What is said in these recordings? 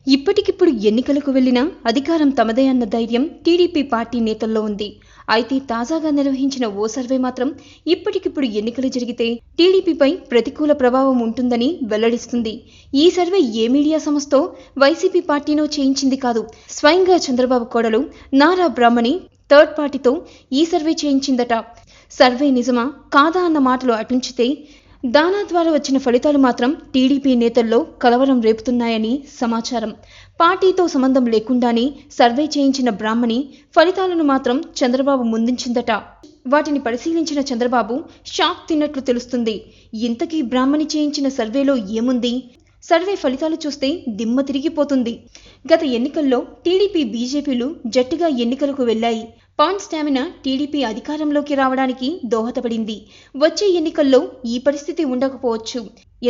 ఇప్పటికిప్పుడు ఎన్నికలకు వెళ్లినా అధికారం తమదే అన్న ధైర్యం టీడీపీ పార్టీ నేతల్లో ఉంది. అయితే తాజాగా నిర్వహించిన ఓ సర్వే మాత్రం ఇప్పటికిప్పుడు ఎన్నికలు జరిగితే టీడీపీపై ప్రతికూల ప్రభావం ఉంటుందని వెల్లడిస్తుంది. ఈ సర్వే ఏ మీడియా సంస్థో వైసీపీ పార్టీనో చేయించింది కాదు. స్వయంగా చంద్రబాబు కోడలు నారా బ్రాహ్మణి థర్డ్ పార్టీతో ఈ సర్వే చేయించిందట. సర్వే నిజమా కాదా అన్న మాటలు అటుంచితే దానా ద్వారా వచ్చిన ఫలితాలు మాత్రం టీడీపీ నేతల్లో కలవరం రేపుతున్నాయని సమాచారం. పార్టీతో సంబంధం లేకుండానే సర్వే చేయించిన బ్రాహ్మణి ఫలితాలను మాత్రం చంద్రబాబు ముందుంచిందట. వాటిని పరిశీలించిన చంద్రబాబు షాక్ తిన్నట్లు తెలుస్తుంది. ఇంతకీ బ్రాహ్మణి చేయించిన సర్వేలో ఏముంది? సర్వే ఫలితాలు చూస్తే దిమ్మ తిరిగిపోతుంది. గత ఎన్నికల్లో టీడీపీ బీజేపీలు జట్టుగా ఎన్నికలకు వెళ్లాయి. పవన్ స్టామినా టీడీపీ అధికారంలోకి రావడానికి దోహదపడింది. వచ్చే ఎన్నికల్లో ఈ పరిస్థితి ఉండకపోవచ్చు.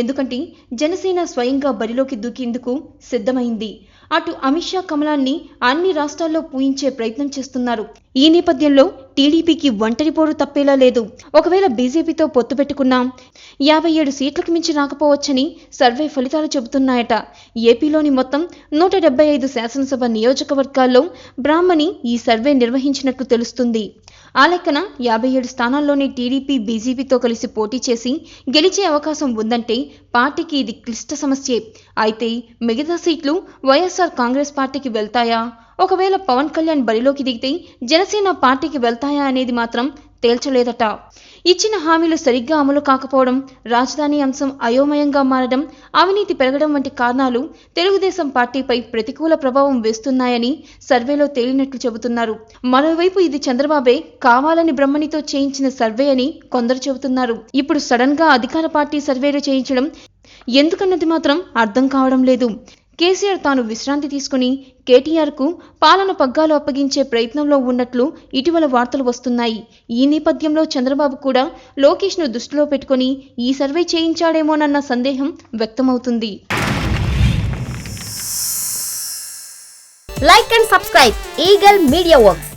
ఎందుకంటే జనసేన స్వయంగా బరిలోకి దూకేందుకు సిద్ధమైంది. అటు అమిత్ షా కమలాన్ని అన్ని రాష్ట్రాల్లో పూయించే ప్రయత్నం చేస్తున్నారు. ఈ నేపథ్యంలో టీడీపీకి ఒంటరి పోరు తప్పేలా లేదు. ఒకవేళ బీజేపీతో పొత్తు పెట్టుకున్నా 57 సీట్లకు మించి రాకపోవచ్చని సర్వే ఫలితాలు చెబుతున్నాయట. ఏపీలోని మొత్తం 175 శాసనసభ నియోజకవర్గాల్లో బ్రాహ్మణి ఈ సర్వే నిర్వహించినట్లు తెలుస్తుంది. ఆ లెక్కన 57 స్థానాల్లోనే టీడీపీ బీజేపీతో కలిసి పోటీ చేసి గెలిచే అవకాశం ఉందంటే పార్టీకి ఇది క్లిష్ట సమస్యే. అయితే మిగతా సీట్లు వైఎస్ఆర్ కాంగ్రెస్ పార్టీకి వెళ్తాయా? ఒకవేళ పవన్ కళ్యాణ్ బరిలోకి దిగితే జనసేన పార్టీకి వెళ్తాయా అనేది మాత్రం తేల్చలేదట. ఇచ్చిన హామీలు సరిగ్గా అమలు కాకపోవడం, రాజధాని అంశం అయోమయంగా మారడం, అవినీతి పెరగడం వంటి కారణాలు తెలుగుదేశం పార్టీపై ప్రతికూల ప్రభావం వేస్తున్నాయని సర్వేలో తేలినట్లు చెబుతున్నారు. మరోవైపు ఇది చంద్రబాబే కావాలని బ్రహ్మణితో చేయించిన సర్వే అని కొందరు చెబుతున్నారు. ఇప్పుడు సడన్ గా అధికార పార్టీ సర్వేలు చేయించడం ఎందుకన్నది మాత్రం అర్థం కావడం లేదు. కేసీఆర్ తాను విశ్రాంతి తీసుకుని కేటీఆర్కు పాలన పగ్గాలు అప్పగించే ప్రయత్నంలో ఉన్నట్లు ఇటీవల వార్తలు వస్తున్నాయి. ఈ నేపథ్యంలో చంద్రబాబు కూడా లోకేష్ను దృష్టిలో పెట్టుకుని ఈ సర్వే చేయించాడేమోనన్న సందేహం వ్యక్తమవుతుంది. Like and subscribe Eagle Media Works.